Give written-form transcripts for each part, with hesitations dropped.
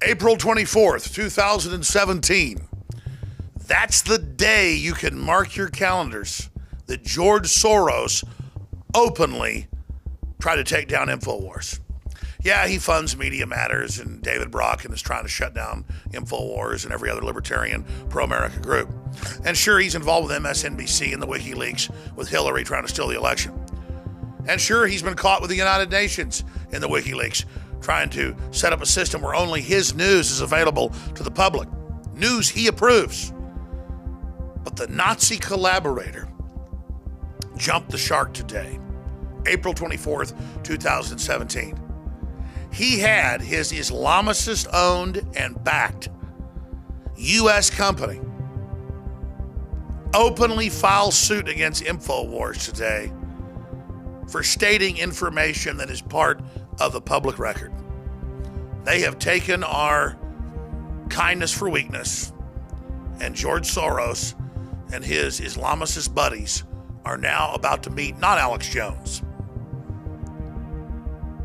April 24th, 2017. That's the day you can mark your calendars that George Soros openly tried to take down InfoWars. Yeah, he funds Media Matters and David Brock and is trying to shut down InfoWars and every other libertarian pro-America group. And sure, he's involved with MSNBC and the WikiLeaks with Hillary trying to steal the election. And sure, he's been caught with the United Nations in the WikiLeaks trying to set up a system where only his news is available to the public. News he approves. But the Nazi collaborator jumped the shark today, April 24th, 2017. He had his Islamicist-owned and backed U.S. company openly file suit against InfoWars today for stating information that is part of the public record. They have taken our kindness for weakness, and George Soros and his Islamicist buddies are now about to meet not Alex Jones,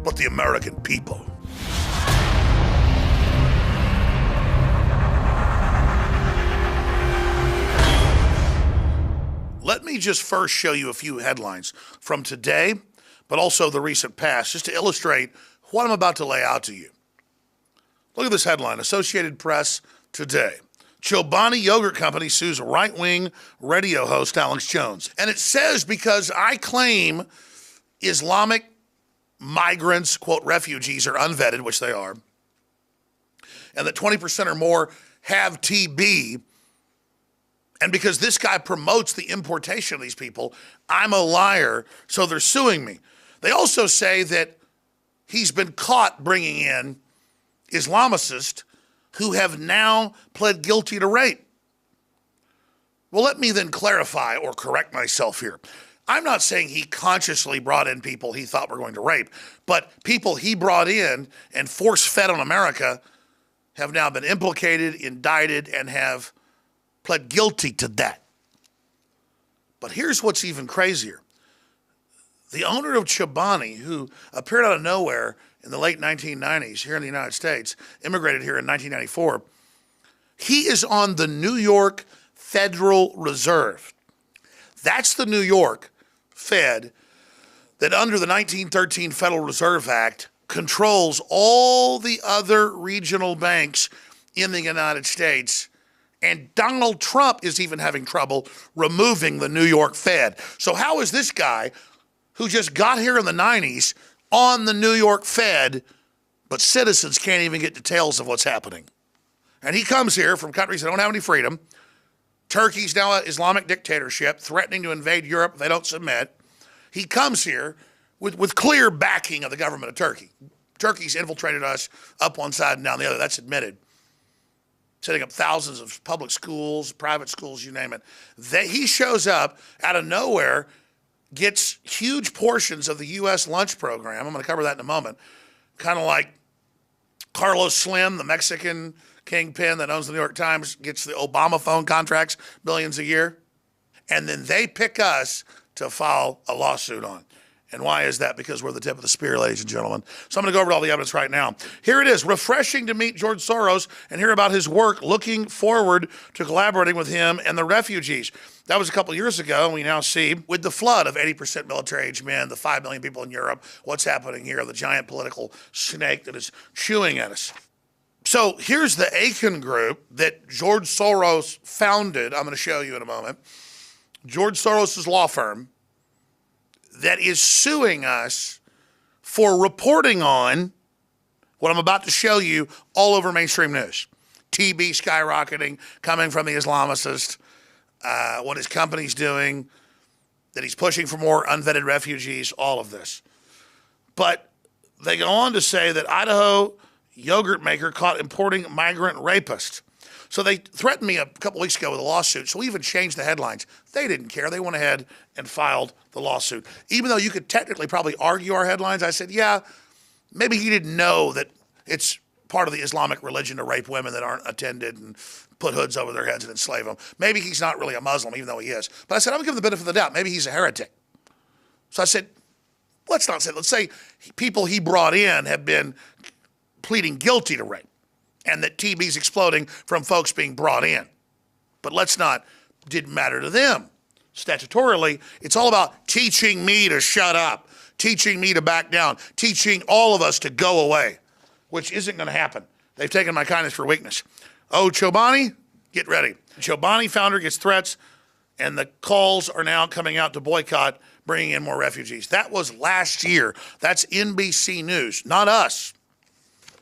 but the American people. Let me just first show you a few headlines from today, but also the recent past, just to illustrate what I'm about to lay out to you. Look at this headline, Associated Press today. Chobani Yogurt Company sues right-wing radio host Alex Jones. And it says because I claim Islamic migrants, quote, refugees are unvetted, which they are, and that 20% or more have TB, and because this guy promotes the importation of these people, I'm a liar, so they're suing me. They also say that he's been caught bringing in Islamicists who have now pled guilty to rape. Well, let me then clarify or correct myself here. I'm not saying he consciously brought in people he thought were going to rape, but people he brought in and force-fed on America have now been implicated, indicted, and have pled guilty to that. But here's what's even crazier. The owner of Chobani, who appeared out of nowhere in the late 1990s here in the United States, immigrated here in 1994, he is on the New York Federal Reserve. That's the New York Fed that under the 1913 Federal Reserve Act controls all the other regional banks in the United States. And Donald Trump is even having trouble removing the New York Fed. So how is this guy who just got here in the 90s on the New York Fed, but citizens can't even get details of what's happening? And he comes here from countries that don't have any freedom. Turkey's now an Islamic dictatorship, threatening to invade Europe if they don't submit. He comes here with clear backing of the government of Turkey. Turkey's infiltrated us up one side and down the other. That's admitted. Setting up thousands of public schools, private schools, you name it. He shows up out of nowhere, gets huge portions of the U.S. lunch program. I'm going to cover that in a moment. Kind of like Carlos Slim, the Mexican kingpin that owns the New York Times, gets the Obama phone contracts, billions a year. And then they pick us to file a lawsuit on. And why is that? Because we're the tip of the spear, ladies and gentlemen. So I'm going to go over all the evidence right now. Here it is. Refreshing to meet George Soros and hear about his work, looking forward to collaborating with him and the refugees. That was a couple of years ago, and we now see with the flood of 80% military-age men, the 5 million people in Europe, what's happening here, the giant political snake that is chewing at us. So here's the Aiken Group that George Soros founded. I'm going to show you in a moment. George Soros' law firm that is suing us for reporting on what I'm about to show you all over mainstream news. TB skyrocketing, coming from the Islamicists, what his company's doing, that he's pushing for more unvetted refugees, all of this. But they go on to say that Idaho yogurt maker caught importing migrant rapist. So they threatened me a couple weeks ago with a lawsuit, so we even changed the headlines. They didn't care. They went ahead and filed the lawsuit. Even though you could technically probably argue our headlines, I said, yeah, maybe he didn't know that it's part of the Islamic religion to rape women that aren't attended and put hoods over their heads and enslave them. Maybe he's not really a Muslim, even though he is. But I said, I'm going to give him the benefit of the doubt. Maybe he's a heretic. So I said, let's say people he brought in have been pleading guilty to rape. and that TB's exploding from folks being brought in. But didn't matter to them. Statutorily, it's all about teaching me to shut up, teaching me to back down, teaching all of us to go away, which isn't going to happen. They've taken my kindness for weakness. Oh, Chobani, get ready. Chobani founder gets threats, and the calls are now coming out to boycott bringing in more refugees. That was last year. That's NBC News, not us.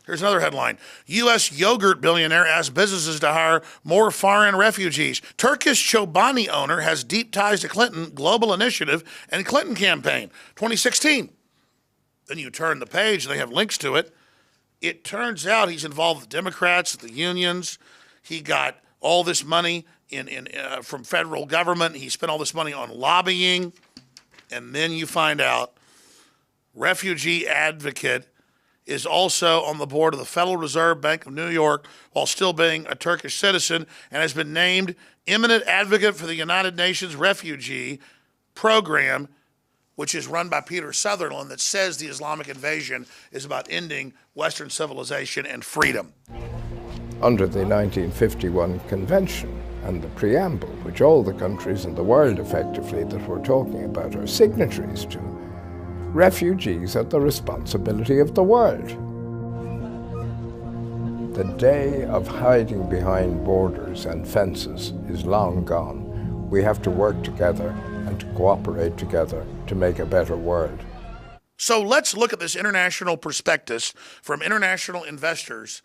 Here's another headline. U.S. yogurt billionaire asks businesses to hire more foreign refugees. Turkish Chobani owner has deep ties to Clinton Global Initiative and Clinton campaign, 2016. Then you turn the page, and they have links to it. It turns out he's involved with Democrats, the unions. He got all this money from federal government. He spent all this money on lobbying. And then you find out refugee advocate is also on the board of the Federal Reserve Bank of New York while still being a Turkish citizen and has been named eminent advocate for the United Nations Refugee Program, which is run by Peter Sutherland, that says the Islamic invasion is about ending Western civilization and freedom. Under the 1951 Convention and the preamble, which all the countries in the world effectively that we're talking about are signatories to, refugees are the responsibility of the world. The day of hiding behind borders and fences is long gone. We have to work together and to cooperate together to make a better world. So let's look at this international prospectus from international investors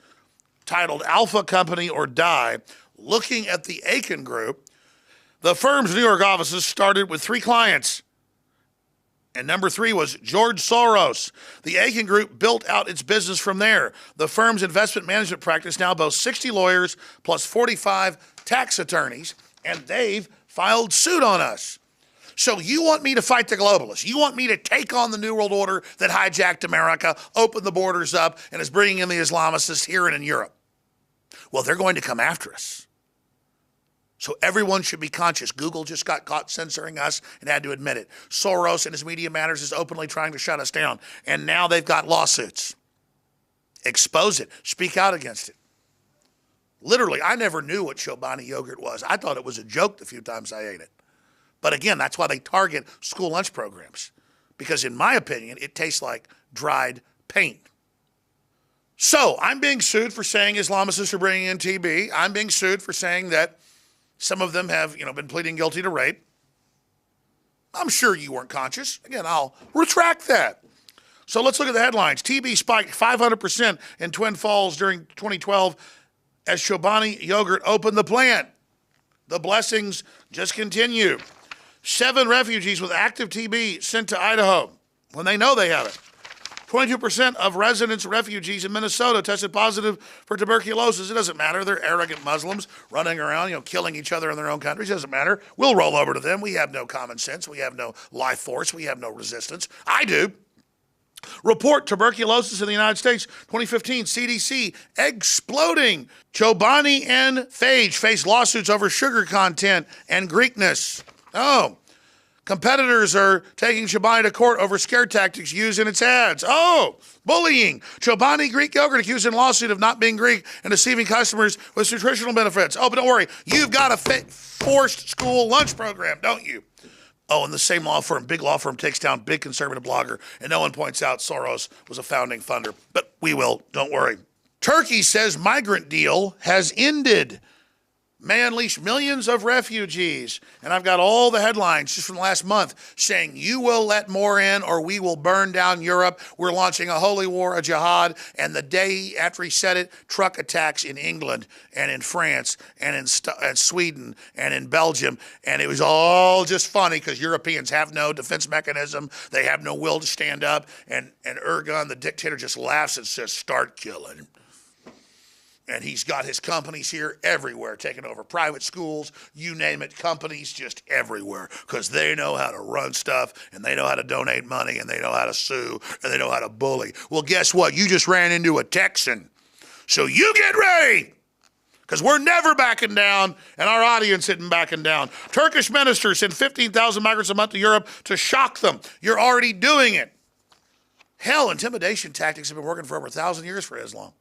titled Alpha Company or Die, looking at the Aiken Group. The firm's New York offices started with 3 clients. And number 3 was George Soros. The Aiken Group built out its business from there. The firm's investment management practice now boasts 60 lawyers plus 45 tax attorneys, and they've filed suit on us. So you want me to fight the globalists. You want me to take on the New World Order that hijacked America, opened the borders up, and is bringing in the Islamists here and in Europe. Well, they're going to come after us. So everyone should be conscious. Google just got caught censoring us and had to admit it. Soros and his Media Matters is openly trying to shut us down. And now they've got lawsuits. Expose it. Speak out against it. Literally, I never knew what Chobani yogurt was. I thought it was a joke the few times I ate it. But again, that's why they target school lunch programs. Because in my opinion, it tastes like dried paint. So I'm being sued for saying Islamists are bringing in TB. I'm being sued for saying that some of them have, been pleading guilty to rape. I'm sure you weren't conscious. Again, I'll retract that. So let's look at the headlines. TB spiked 500% in Twin Falls during 2012 as Chobani yogurt opened the plant. The blessings just continue. 7 refugees with active TB sent to Idaho when they know they have it. 22% of residents, refugees in Minnesota tested positive for tuberculosis. It doesn't matter. They're arrogant Muslims running around, killing each other in their own countries. It doesn't matter. We'll roll over to them. We have no common sense. We have no life force. We have no resistance. I do. Report tuberculosis in the United States, 2015, CDC, exploding. Chobani and Phage face lawsuits over sugar content and Greekness. Oh. Competitors are taking Chobani to court over scare tactics used in its ads. Oh, bullying. Chobani Greek yogurt accused in lawsuit of not being Greek and deceiving customers with nutritional benefits. Oh, but don't worry. You've got a forced school lunch program, don't you? Oh, and the same law firm, big law firm, takes down big conservative blogger, and no one points out Soros was a founding funder. But we will, don't worry. Turkey says migrant deal has ended. May unleash millions of refugees. And I've got all the headlines just from last month saying, you will let more in or we will burn down Europe. We're launching a holy war, a jihad. And the day after he said it, truck attacks in England and in France and in Sweden and in Belgium. And it was all just funny because Europeans have no defense mechanism. They have no will to stand up. And Erdogan, the dictator, just laughs and says, start killing. And he's got his companies here everywhere, taking over private schools, you name it, companies just everywhere, because they know how to run stuff, and they know how to donate money, and they know how to sue, and they know how to bully. Well, guess what? You just ran into a Texan. So you get ready, because we're never backing down, and our audience isn't backing down. Turkish ministers send 15,000 migrants a month to Europe to shock them. You're already doing it. Hell, intimidation tactics have been working for over 1,000 years for Islam.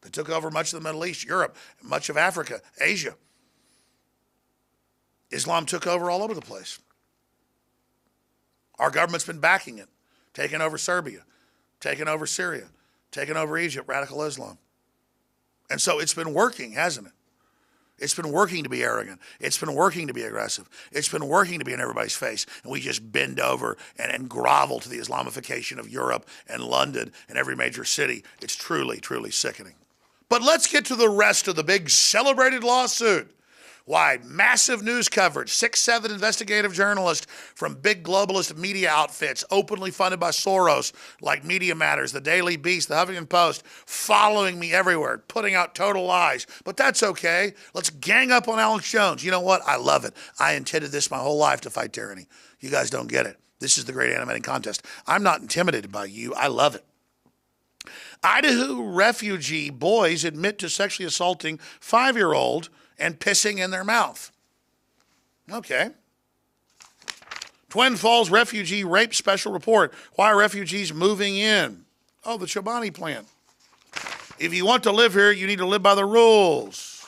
They took over much of the Middle East, Europe, much of Africa, Asia. Islam took over all over the place. Our government's been backing it, taking over Serbia, taking over Syria, taking over Egypt, radical Islam. And so it's been working, hasn't it? It's been working to be arrogant. It's been working to be aggressive. It's been working to be in everybody's face. And we just bend over and grovel to the Islamification of Europe and London and every major city. It's truly, truly sickening. But let's get to the rest of the big celebrated lawsuit. Why? Massive news coverage, 6-7 investigative journalists from big globalist media outfits, openly funded by Soros, like Media Matters, the Daily Beast, the Huffington Post, following me everywhere, putting out total lies. But that's okay. Let's gang up on Alex Jones. You know what? I love it. I intended this my whole life, to fight tyranny. You guys don't get it. This is the great animating contest. I'm not intimidated by you. I love it. Idaho refugee boys admit to sexually assaulting 5-year-old and pissing in their mouth. Okay. Twin Falls refugee rape special report. Why are refugees moving in? Oh, the Chobani plan. If you want to live here, you need to live by the rules.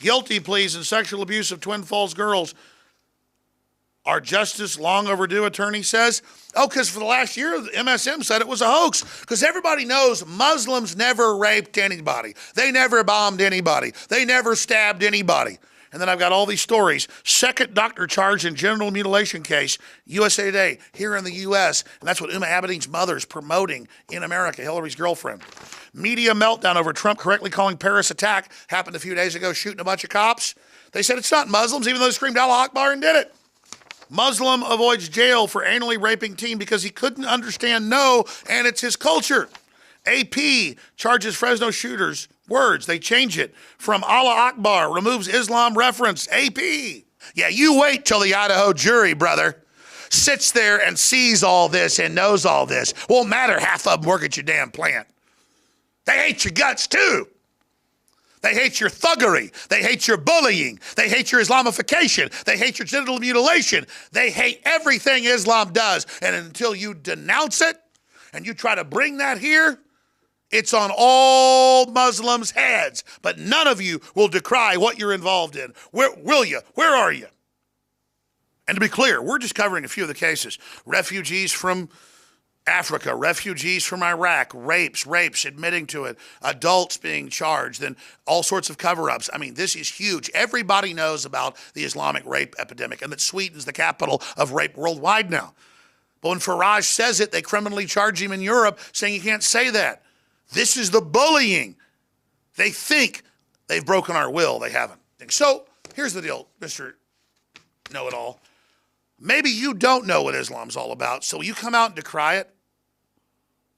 Guilty pleas in sexual abuse of Twin Falls girls. Our justice long overdue, attorney says. Oh, because for the last year, the MSM said it was a hoax. Because everybody knows Muslims never raped anybody. They never bombed anybody. They never stabbed anybody. And then I've got all these stories. Second doctor charged in genital mutilation case, USA Today, here in the U.S. And that's what Uma Abedin's mother is promoting in America, Hillary's girlfriend. Media meltdown over Trump correctly calling Paris attack. Happened a few days ago, shooting a bunch of cops. They said it's not Muslims, even though they screamed Allah Akbar and did it. Muslim avoids jail for anally raping teen because he couldn't understand no, and it's his culture. AP charges Fresno shooters words. They change it from Allah Akbar, removes Islam reference. AP. Yeah, you wait till the Idaho jury, brother, sits there and sees all this and knows all this. Won't matter, half of them work at your damn plant. They hate your guts too. They hate your thuggery. They hate your bullying. They hate your Islamification. They hate your genital mutilation. They hate everything Islam does. And until you denounce it and you try to bring that here, it's on all Muslims' heads. But none of you will decry what you're involved in. Where will you? Where are you? And to be clear, we're just covering a few of the cases. Refugees from Africa, refugees from Iraq, rapes, admitting to it, adults being charged, and all sorts of cover-ups. I mean, this is huge. Everybody knows about the Islamic rape epidemic and that Sweden's the capital of rape worldwide now. But when Farage says it, they criminally charge him in Europe, saying you can't say that. This is the bullying. They think they've broken our will. They haven't. So here's the deal, Mr. Know-it-all. Maybe you don't know what Islam's all about, so you come out and decry it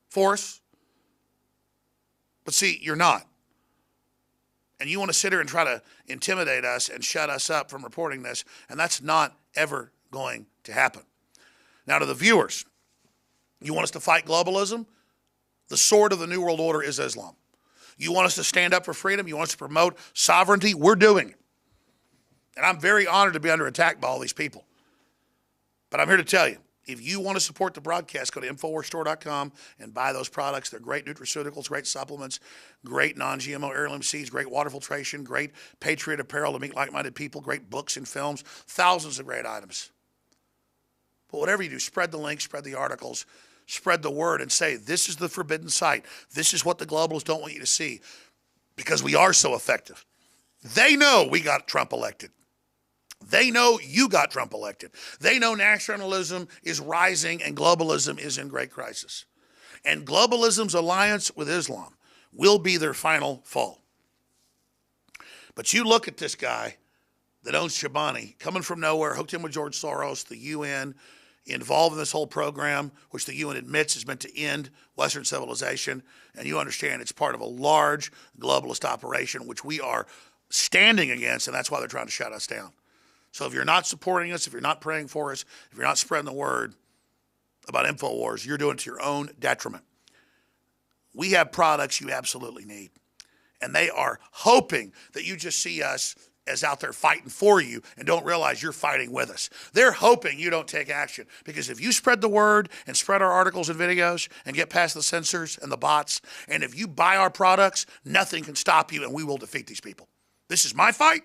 for us. But see, you're not. And you want to sit here and try to intimidate us and shut us up from reporting this, and that's not ever going to happen. Now to the viewers, you want us to fight globalism? The sword of the New World Order is Islam. You want us to stand up for freedom? You want us to promote sovereignty? We're doing it. And I'm very honored to be under attack by all these people. But I'm here to tell you, if you want to support the broadcast, go to InfoWarsStore.com and buy those products. They're great nutraceuticals, great supplements, great non-GMO heirloom seeds, great water filtration, great Patriot apparel to meet like-minded people, great books and films, thousands of great items. But whatever you do, spread the links, spread the articles, spread the word, and say, this is the forbidden site. This is what the globalists don't want you to see, because we are so effective. They know we got Trump elected. They know you got Trump elected. They know nationalism is rising and globalism is in great crisis. And globalism's alliance with Islam will be their final fall. But you look at this guy that owns Chobani, coming from nowhere, hooked in with George Soros, the UN, involved in this whole program, which the UN admits is meant to end Western civilization. And you understand it's part of a large globalist operation, which we are standing against, and that's why they're trying to shut us down. So if you're not supporting us, if you're not praying for us, if you're not spreading the word about InfoWars, you're doing it to your own detriment. We have products you absolutely need. And they are hoping that you just see us is out there fighting for you and don't realize you're fighting with us. They're hoping you don't take action, because if you spread the word and spread our articles and videos and get past the censors and the bots, and if you buy our products, nothing can stop you, and we will defeat these people. This is my fight.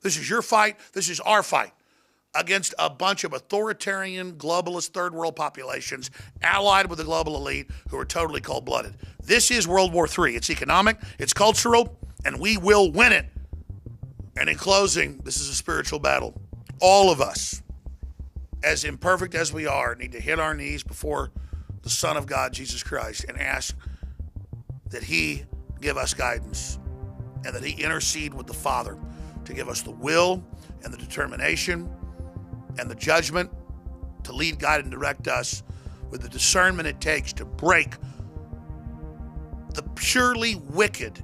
This is your fight. This is our fight against a bunch of authoritarian, globalist, third world populations allied with the global elite who are totally cold-blooded. This is World War III. It's economic, it's cultural, and we will win it. And in closing, this is a spiritual battle. All of us, as imperfect as we are, need to hit our knees before the Son of God, Jesus Christ, and ask that he give us guidance and that he intercede with the Father to give us the will and the determination and the judgment to lead, guide, and direct us with the discernment it takes to break the purely wicked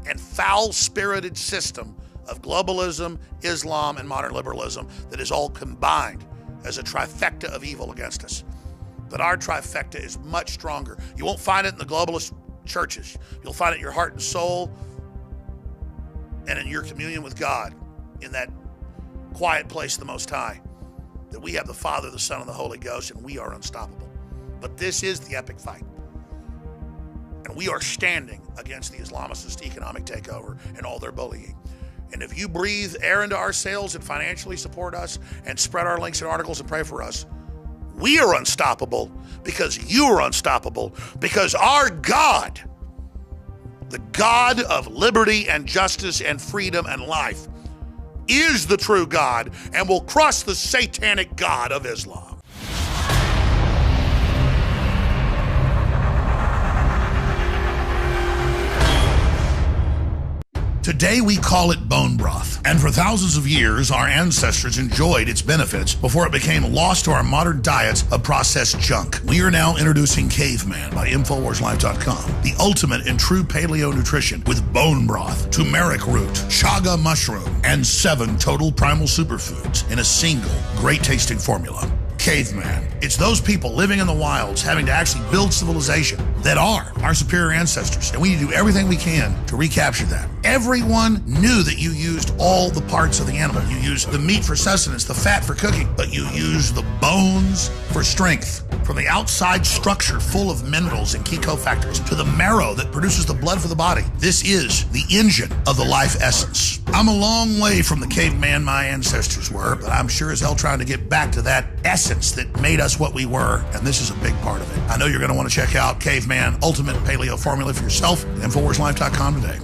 and foul-spirited system of globalism, Islam, and modern liberalism that is all combined as a trifecta of evil against us. But our trifecta is much stronger. You won't find it in the globalist churches. You'll find it in your heart and soul and in your communion with God, in that quiet place of the Most High, that we have the Father, the Son, and the Holy Ghost, and we are unstoppable. But this is the epic fight. And we are standing against the Islamicist economic takeover and all their bullying. And if you breathe air into our sails and financially support us and spread our links and articles and pray for us, we are unstoppable, because you are unstoppable, because our God, the God of liberty and justice and freedom and life, is the true God and will crush the satanic God of Islam. Today we call it bone broth, and for thousands of years our ancestors enjoyed its benefits before it became lost to our modern diets of processed junk. We are now introducing Caveman by InfoWarsLife.com, the ultimate in true paleo nutrition with bone broth, turmeric root, chaga mushroom, and 7 total primal superfoods in a single great tasting formula. Caveman. It's those people living in the wilds having to actually build civilization that are our superior ancestors, and we need to do everything we can to recapture that. Everyone knew that you used all the parts of the animal. You used the meat for sustenance, the fat for cooking, but you used the bones for strength. From the outside structure full of minerals and key cofactors to the marrow that produces the blood for the body, this is the engine of the life essence. I'm a long way from the caveman my ancestors were, but I'm sure as hell trying to get back to that essence that made us what we were, and this is a big part of it. I know you're going to want to check out Caveman Ultimate Paleo Formula for yourself at InfoWarsLife.com today.